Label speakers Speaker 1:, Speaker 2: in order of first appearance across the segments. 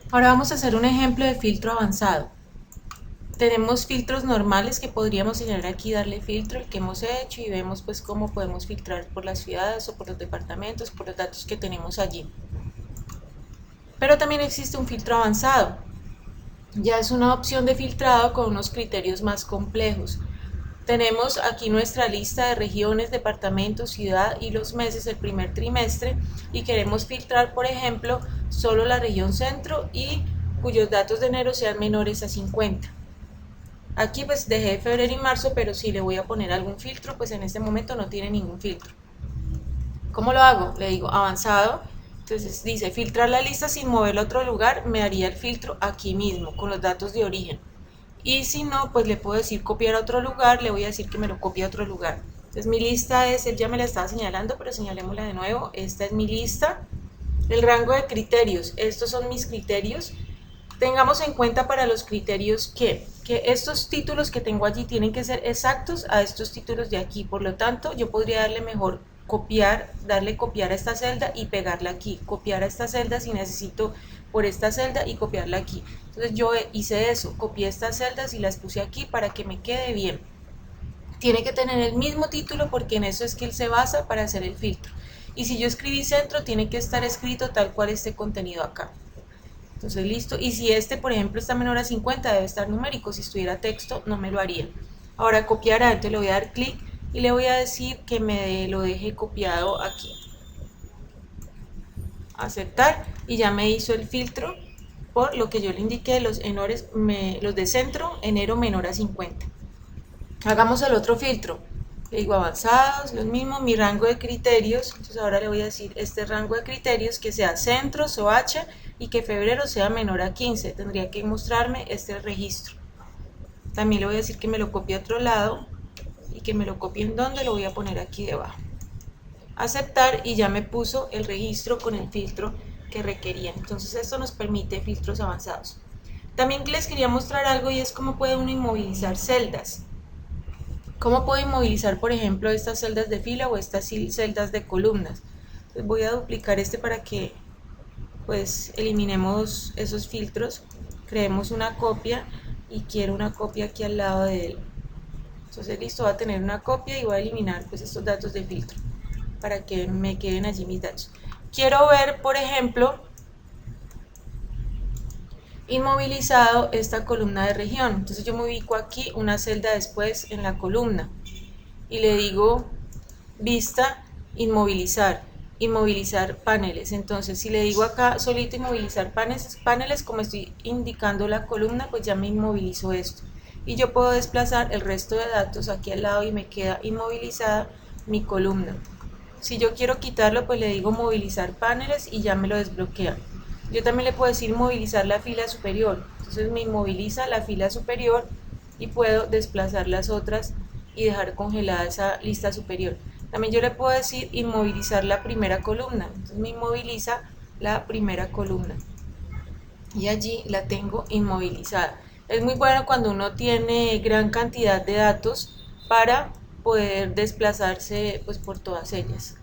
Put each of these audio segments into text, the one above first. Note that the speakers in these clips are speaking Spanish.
Speaker 1: Ahora vamos a hacer un ejemplo de filtro avanzado. Tenemos filtros normales que podríamos señalar aquí, darle filtro, el que hemos hecho, y vemos pues cómo podemos filtrar por las ciudades o por los departamentos, por los datos que tenemos allí. Pero también existe un filtro avanzado. Ya es una opción de filtrado con unos criterios más complejos. Tenemos aquí nuestra lista de regiones, departamentos, ciudad y los meses del primer trimestre, y queremos filtrar, por ejemplo, solo la región centro y cuyos datos de enero sean menores a 50. Aquí pues dejé febrero y marzo, pero si le voy a poner algún filtro, pues en este momento no tiene ningún filtro. ¿Cómo lo hago? Le digo avanzado. Entonces dice filtrar la lista sin moverla a otro lugar, me haría el filtro aquí mismo con los datos de origen. Y si no, pues le puedo decir copiar a otro lugar, le voy a decir que me lo copie a otro lugar. Entonces mi lista es, él ya me la estaba señalando, pero señalémosla de nuevo. Esta es mi lista. El rango de criterios, estos son mis criterios. Tengamos en cuenta para los criterios que estos títulos que tengo allí tienen que ser exactos a estos títulos de aquí. Por lo tanto, yo podría darle mejor copiar, darle copiar a esta celda y pegarla aquí. Copiar a esta celda si necesito por esta celda y copiarla aquí. Entonces yo hice eso, copié estas celdas y las puse aquí para que me quede bien. Tiene que tener el mismo título porque en eso es que él se basa para hacer el filtro. Y si yo escribí centro, tiene que estar escrito tal cual este contenido acá. Entonces listo, y si este por ejemplo está menor a 50 debe estar numérico, si estuviera texto no me lo haría. Ahora copiará, entonces le voy a dar clic y le voy a decir que me lo deje copiado aquí. Aceptar, y ya me hizo el filtro por lo que yo le indiqué, los de centro, enero menor a 50. Hagamos el otro filtro. Le digo avanzados, los mismos, mi rango de criterios. Entonces ahora le voy a decir este rango de criterios que sea centro, SOH, y que febrero sea menor a 15. Tendría que mostrarme este registro. También le voy a decir que me lo copie a otro lado y que me lo copie en donde lo voy a poner aquí debajo. Aceptar, y ya me puso el registro con el filtro que requería. Entonces esto nos permite filtros avanzados. También les quería mostrar algo, y es cómo puede uno inmovilizar celdas. ¿Cómo puedo inmovilizar, por ejemplo, estas celdas de fila o estas celdas de columnas? Entonces voy a duplicar este para que pues eliminemos esos filtros. Creemos una copia y quiero una copia aquí al lado de él. Entonces listo, voy a tener una copia y voy a eliminar pues estos datos de filtro para que me queden allí mis datos. Quiero ver, por ejemplo, inmovilizado esta columna de región. Entonces yo me ubico aquí una celda después en la columna y le digo vista, inmovilizar, inmovilizar paneles. Entonces si le digo acá solito inmovilizar paneles, como estoy indicando la columna, pues ya me inmovilizó esto. Y yo puedo desplazar el resto de datos aquí al lado y me queda inmovilizada mi columna. Si yo quiero quitarlo, pues le digo movilizar paneles y ya me lo desbloquea. Yo también le puedo decir movilizar la fila superior. Entonces me inmoviliza la fila superior y puedo desplazar las otras y dejar congelada esa lista superior. También yo le puedo decir inmovilizar la primera columna. Entonces me inmoviliza la primera columna y allí la tengo inmovilizada. Es muy bueno cuando uno tiene gran cantidad de datos para poder desplazarse pues por todas ellas.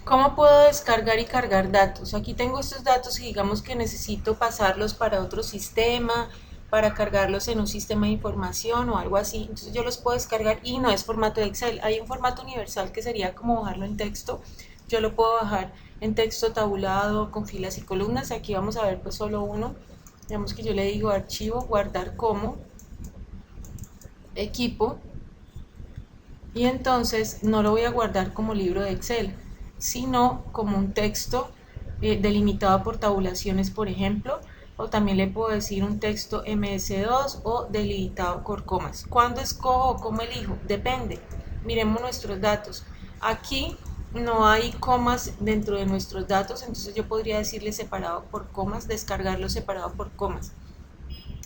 Speaker 1: ¿Cómo puedo descargar y cargar datos? Aquí tengo estos datos y digamos que necesito pasarlos para otro sistema, para cargarlos en un sistema de información o algo así. Entonces yo los puedo descargar y no es formato de Excel. Hay un formato universal que sería como bajarlo en texto. Yo lo puedo bajar en texto tabulado con filas y columnas. Aquí vamos a ver pues solo uno. Digamos que yo le digo archivo, guardar como, equipo, y entonces no lo voy a guardar como libro de Excel, sino como un texto delimitado por tabulaciones, por ejemplo, o también le puedo decir un texto MS2 o delimitado por comas. ¿Cuándo escojo o cómo elijo? Depende. Miremos nuestros datos. Aquí no hay comas dentro de nuestros datos, entonces yo podría decirle separado por comas, descargarlo separado por comas.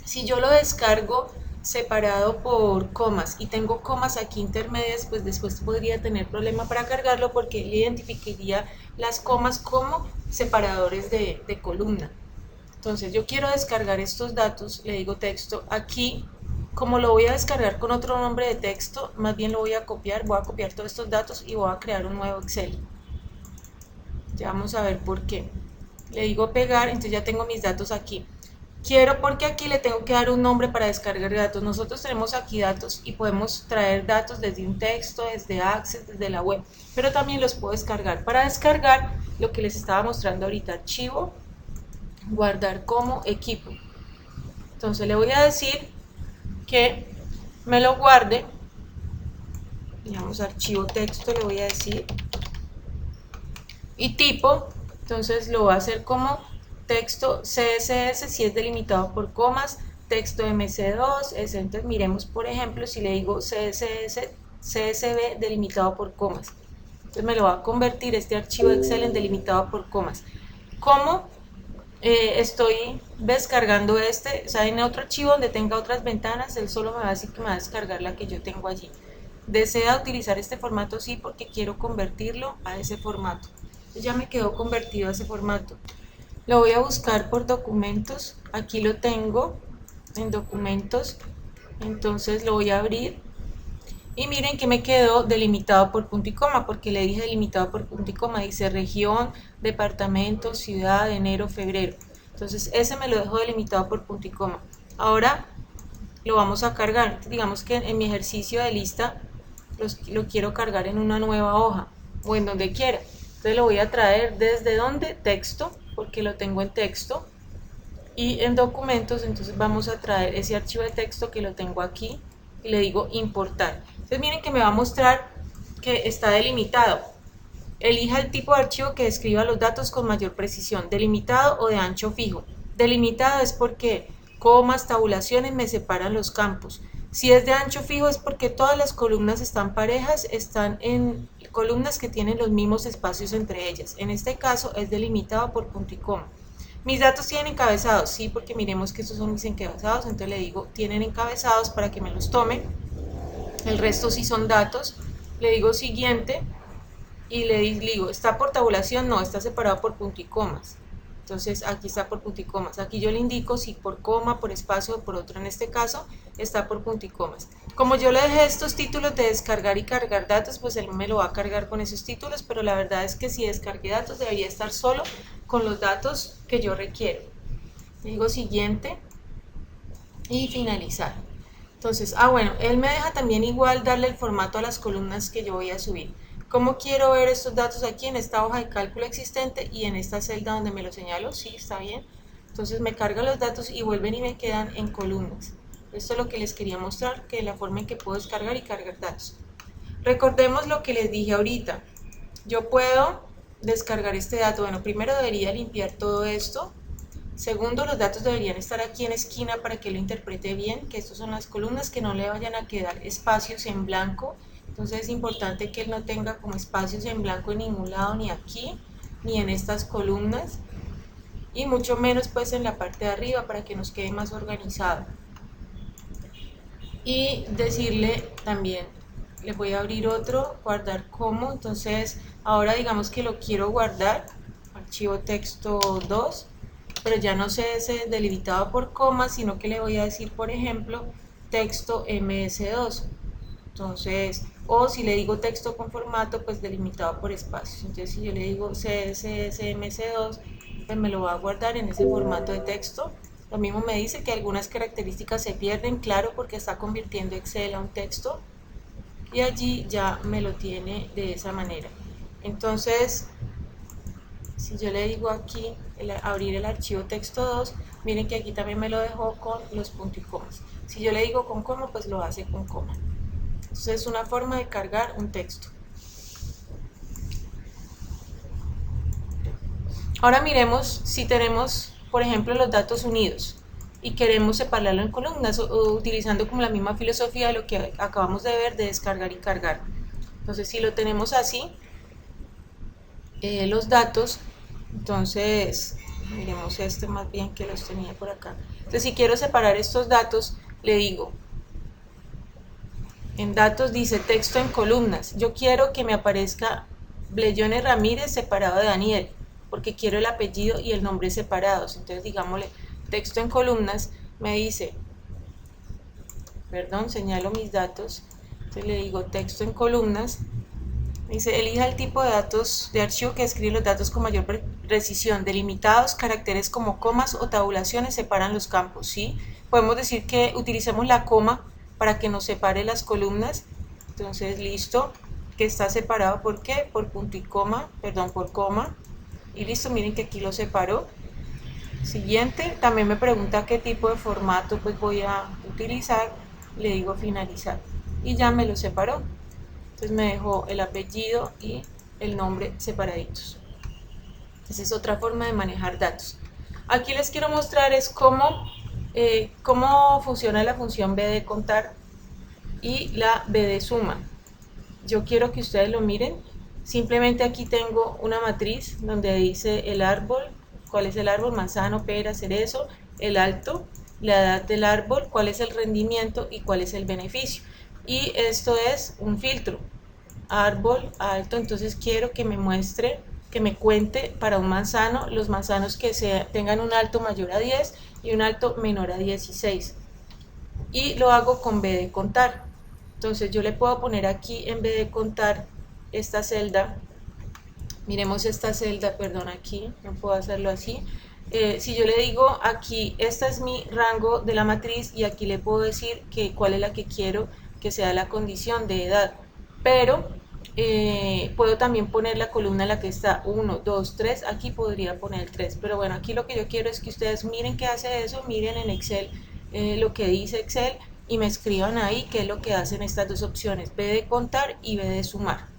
Speaker 1: Si yo lo descargo separado por comas y tengo comas aquí intermedias, pues después podría tener problema para cargarlo porque él identificaría las comas como separadores de columna. Entonces yo quiero descargar estos datos, le digo texto aquí Como lo voy a descargar con otro nombre de texto, más bien lo voy a copiar todos estos datos y voy a crear un nuevo Excel. Ya vamos a ver por qué. Le digo pegar, entonces ya tengo mis datos aquí. Quiero porque aquí le tengo que dar un nombre para descargar datos. Nosotros tenemos aquí datos y podemos traer datos desde un texto, desde Access, desde la web, pero también los puedo descargar. Para descargar, lo que les estaba mostrando ahorita, archivo, guardar como equipo. Entonces le voy a decir que me lo guarde, digamos archivo texto, le voy a decir, y tipo, entonces lo voy a hacer como texto CSS si es delimitado por comas, texto MC2, entonces miremos por ejemplo si le digo CSS, CSV delimitado por comas, entonces me lo va a convertir este archivo de Excel en delimitado por comas. ¿Cómo estoy descargando este? O sea, en otro archivo donde tenga otras ventanas, él solo me va a decir que me va a descargar la que yo tengo allí. ¿Desea utilizar este formato? Sí, porque quiero convertirlo a ese formato. Ya me quedó convertido a ese formato. Lo voy a buscar por documentos, aquí lo tengo en documentos, entonces lo voy a abrir y miren que me quedó delimitado por punto y coma, porque le dije delimitado por punto y coma, dice región, departamento, ciudad, enero, febrero, entonces ese me lo dejo delimitado por punto y coma. Ahora lo vamos a cargar, digamos que en mi ejercicio de lista lo quiero cargar en una nueva hoja o en donde quiera. Entonces lo voy a traer desde donde, texto, porque lo tengo en texto, y en documentos, entonces vamos a traer ese archivo de texto que lo tengo aquí y le digo importar. Entonces miren que me va a mostrar que está delimitado. Elija el tipo de archivo que describa los datos con mayor precisión, delimitado o de ancho fijo. Delimitado es porque comas, tabulaciones me separan los campos. Si es de ancho fijo es porque todas las columnas están parejas, están en columnas que tienen los mismos espacios entre ellas. En este caso es delimitado por punto y coma. Mis datos tienen encabezados, sí, porque miremos que estos son mis encabezados, entonces le digo tienen encabezados para que me los tome. El resto sí son datos. Le digo siguiente y le digo, ¿está por tabulación? No, está separado por punto y comas. Entonces aquí está por punto y comas. Aquí yo le indico si por coma, por espacio o por otro. En este caso está por punto y comas. Como yo le dejé estos títulos de descargar y cargar datos, pues él me lo va a cargar con esos títulos, pero la verdad es que si descargué datos debería estar solo con los datos que yo requiero. Le digo siguiente y finalizar. Entonces, bueno, él me deja también igual darle el formato a las columnas que yo voy a subir. ¿Cómo quiero ver estos datos aquí en esta hoja de cálculo existente y en esta celda donde me lo señalo? Sí, está bien. Entonces me cargan los datos y vuelven y me quedan en columnas. Esto es lo que les quería mostrar, que la forma en que puedo descargar y cargar datos. Recordemos lo que les dije ahorita. Yo puedo descargar este dato. Bueno, primero debería limpiar todo esto. Segundo, los datos deberían estar aquí en esquina para que lo interprete bien, que estas son las columnas, que no le vayan a quedar espacios en blanco. Entonces es importante que él no tenga como espacios en blanco en ningún lado, ni aquí, ni en estas columnas, y mucho menos pues en la parte de arriba para que nos quede más organizado. Y decirle también, le voy a abrir otro, guardar como, entonces ahora digamos que lo quiero guardar, archivo texto 2, pero ya no sé ese delimitado por comas, sino que le voy a decir, por ejemplo, texto MS2. Entonces, o si le digo texto con formato, pues delimitado por espacios. Entonces, si yo le digo CSS-MS2, pues me lo va a guardar en ese formato de texto. Lo mismo me dice que algunas características se pierden, claro, porque está convirtiendo Excel a un texto. Y allí ya me lo tiene de esa manera. Entonces, si yo le digo aquí abrir el archivo texto 2, miren que aquí también me lo dejó con los puntos y comas. Si yo le digo con coma, pues lo hace con coma. Entonces es una forma de cargar un texto. Ahora miremos si tenemos, por ejemplo, los datos unidos y queremos separarlo en columnas utilizando como la misma filosofía de lo que acabamos de ver de descargar y cargar. Entonces si lo tenemos así, los datos, entonces miremos este más bien que los tenía por acá. Entonces si quiero separar estos datos, le digo en datos dice texto en columnas. Yo quiero que me aparezca Bleyone Ramírez separado de Daniel, porque quiero el apellido y el nombre separados. Entonces digámosle texto en columnas, me dice perdón, señalo mis datos, entonces le digo texto en columnas, dice elija el tipo de datos de archivo que escribe los datos con mayor precisión, delimitados, caracteres como comas o tabulaciones separan los campos, ¿sí? Podemos decir que utilicemos la coma para que nos separe las columnas, entonces listo, que está separado, ¿por qué? Por punto y coma, perdón, por coma, y listo, miren que aquí lo separó. Siguiente, también me pregunta qué tipo de formato pues voy a utilizar, le digo finalizar y ya me lo separó. Entonces me dejó el apellido y el nombre separaditos. Esa es otra forma de manejar datos. Aquí les quiero mostrar es cómo funciona la función b de contar y la b de suma. Yo quiero que ustedes lo miren. Simplemente aquí tengo una matriz donde dice el árbol, cuál es el árbol, manzano, pera, cerezo, el alto, la edad del árbol, cuál es el rendimiento y cuál es el beneficio. Y esto es un filtro, árbol, alto, entonces quiero que me muestre, que me cuente para un manzano los manzanos que tengan un alto mayor a 10 y un alto menor a 16. Y lo hago con b de contar. Entonces yo le puedo poner aquí en vez de contar esta celda, miremos esta celda, perdón, aquí, no puedo hacerlo así. Si yo le digo aquí, este es mi rango de la matriz y aquí le puedo decir cuál es la que quiero que sea la condición de edad, pero puedo también poner la columna en la que está 1, 2, 3, aquí podría poner el 3, pero bueno, aquí lo que yo quiero es que ustedes miren qué hace eso, miren en Excel lo que dice Excel y me escriban ahí qué es lo que hacen estas dos opciones, b de contar y b de sumar.